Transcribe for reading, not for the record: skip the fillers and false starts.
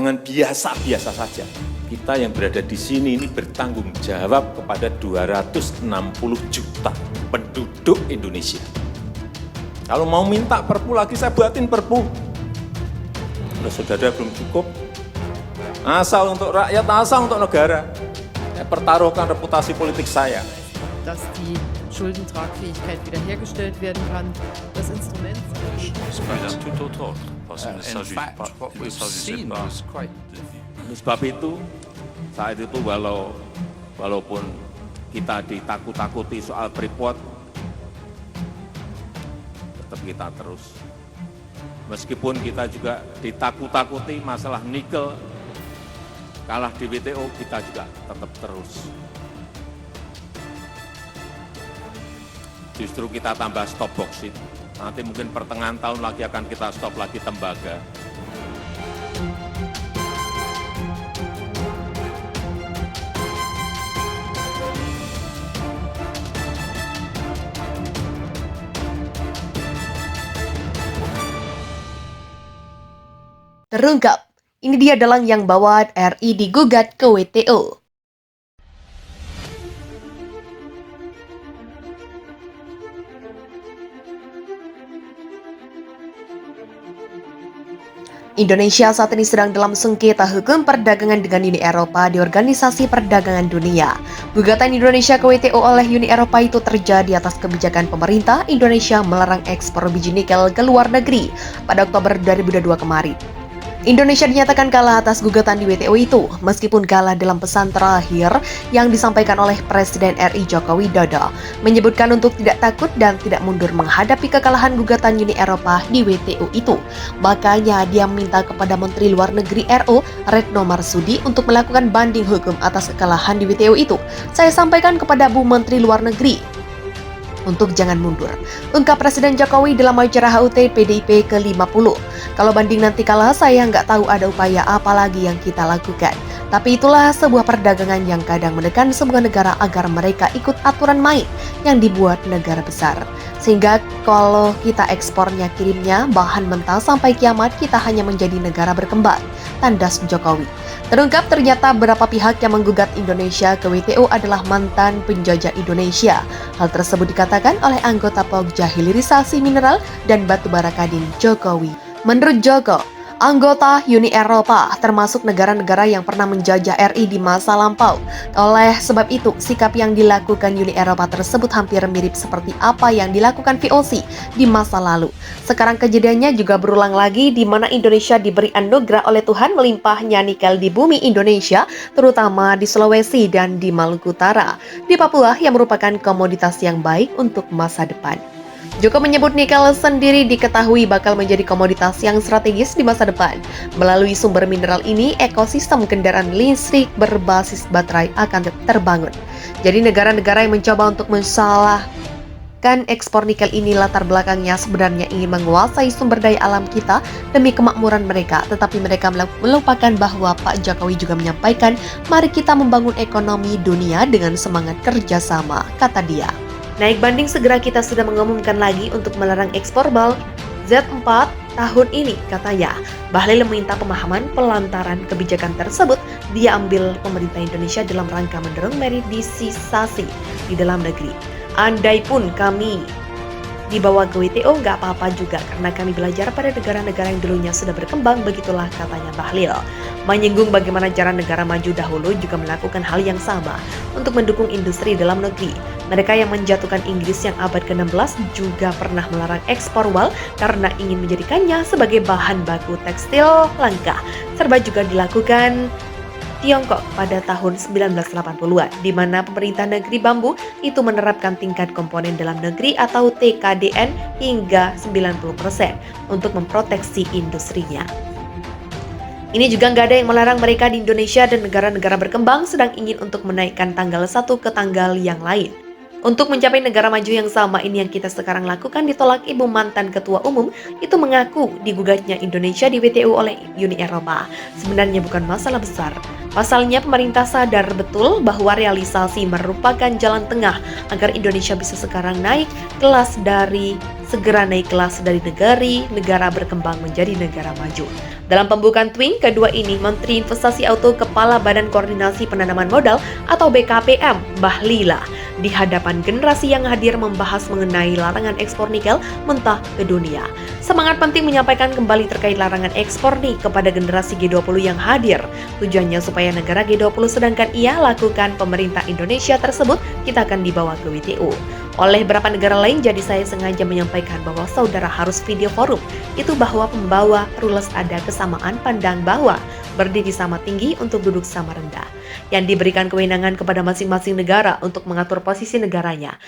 Jangan biasa-biasa saja. Kita yang berada di sini ini bertanggung jawab kepada 260 juta penduduk Indonesia. Kalau mau minta perpu lagi, saya buatin perpu. Kalau saudara belum cukup, asal untuk rakyat, asal untuk negara. Saya pertaruhkan reputasi politik saya. Dass die Schuldentragfähigkeit wiederhergestellt werden kann. Das Instrument. Oleh sebab itu, saat itu walaupun kita ditakut-takuti soal Freeport, tetap kita terus. Meskipun kita juga ditakut-takuti masalah nikel, kalah di WTO, kita juga tetap terus. Justru kita tambah stop boksit. Nanti mungkin pertengahan tahun lagi akan kita stop lagi tembaga. Terungkap, ini dia dalang yang bawa RI digugat ke WTO. Indonesia saat ini sedang dalam sengketa hukum perdagangan dengan Uni Eropa di Organisasi Perdagangan Dunia. Gugatan Indonesia ke WTO oleh Uni Eropa itu terjadi atas kebijakan pemerintah Indonesia melarang ekspor biji nikel ke luar negeri pada Oktober 2022 kemarin. Indonesia dinyatakan kalah atas gugatan di WTO itu, meskipun kalah dalam pesan terakhir yang disampaikan oleh Presiden RI Joko Widodo, menyebutkan untuk tidak takut dan tidak mundur menghadapi kekalahan gugatan Uni Eropa di WTO itu. Makanya dia meminta kepada Menteri Luar Negeri RO, Retno Marsudi, untuk melakukan banding hukum atas kekalahan di WTO itu. Saya sampaikan kepada Bu Menteri Luar Negeri untuk jangan mundur, ungkap Presiden Jokowi dalam acara HUT PDIP ke-50. Kalau banding nanti kalah, saya nggak tahu ada upaya apa lagi yang kita lakukan. Tapi itulah sebuah perdagangan yang kadang menekan sebuah negara agar mereka ikut aturan main yang dibuat negara besar. Sehingga kalau kita ekspornya kirimnya bahan mentah sampai kiamat, kita hanya menjadi negara berkembang, tandas Jokowi. Terungkap ternyata beberapa pihak yang menggugat Indonesia ke WTO adalah mantan penjajah Indonesia. Hal tersebut dikatakan oleh anggota Pokja Hilirisasi Mineral dan Batubara Kadin Jokowi. Menurut Joko, anggota Uni Eropa termasuk negara-negara yang pernah menjajah RI di masa lampau. Oleh sebab itu, sikap yang dilakukan Uni Eropa tersebut hampir mirip seperti apa yang dilakukan VOC di masa lalu. Sekarang kejadiannya juga berulang lagi di mana Indonesia diberi anugerah oleh Tuhan melimpahnya nikel di bumi Indonesia, terutama di Sulawesi dan di Maluku Utara, di Papua yang merupakan komoditas yang baik untuk masa depan. Joko menyebut nikel sendiri diketahui bakal menjadi komoditas yang strategis di masa depan. Melalui sumber mineral ini, ekosistem kendaraan listrik berbasis baterai akan terbangun. Jadi negara-negara yang mencoba untuk mensalahkan ekspor nikel ini latar belakangnya sebenarnya ingin menguasai sumber daya alam kita demi kemakmuran mereka. Tetapi mereka melupakan bahwa Pak Jokowi juga menyampaikan, mari kita membangun ekonomi dunia dengan semangat kerjasama, kata dia. Naik banding segera kita sudah mengumumkan lagi untuk melarang ekspor bal Z4 tahun ini, katanya. Bahlil meminta pemahaman pelantaran kebijakan tersebut diambil pemerintah Indonesia dalam rangka mendorong meritokrasi di dalam negeri. Andai pun kami dibawa ke WTO nggak apa-apa juga karena kami belajar pada negara-negara yang dulunya sudah berkembang, begitulah katanya Bahlil. Menyinggung bagaimana cara negara maju dahulu juga melakukan hal yang sama untuk mendukung industri dalam negeri. Mereka yang menjatuhkan Inggris yang abad ke-16 juga pernah melarang ekspor wal karena ingin menjadikannya sebagai bahan baku tekstil langka. Serba juga dilakukan Tiongkok pada tahun 1980-an, di mana pemerintah negeri bambu itu menerapkan tingkat komponen dalam negeri atau TKDN hingga 90% untuk memproteksi industrinya. Ini juga nggak ada yang melarang mereka di Indonesia dan negara-negara berkembang sedang ingin untuk menaikkan tanggal satu ke tanggal yang lain. Untuk mencapai negara maju yang sama, ini yang kita sekarang lakukan ditolak. Ibu mantan ketua umum itu mengaku digugatnya Indonesia di WTO oleh Uni Eropa sebenarnya bukan masalah besar. Pasalnya pemerintah sadar betul bahwa realisasi merupakan jalan tengah agar Indonesia bisa sekarang naik kelas dari segera naik kelas dari negara berkembang menjadi negara maju. Dalam pembukaan Twing kedua ini, Menteri Investasi Auto Kepala Badan Koordinasi Penanaman Modal atau BKPM, Mbah Lila, di hadapan generasi yang hadir membahas mengenai larangan ekspor nikel mentah ke dunia. Semangat penting menyampaikan kembali terkait larangan ekspor nih kepada generasi G20 yang hadir. Tujuannya supaya negara G20 sedangkan ia lakukan pemerintah Indonesia tersebut, kita akan dibawa ke WTO. Oleh beberapa negara lain, jadi saya sengaja menyampaikan bahwa saudara harus video forum. Itu bahwa pembawa rules ada kesamaan pandang bahwa berdiri sama tinggi untuk duduk sama rendah. Yang diberikan kewenangan kepada masing-masing negara untuk mengatur posisi negaranya.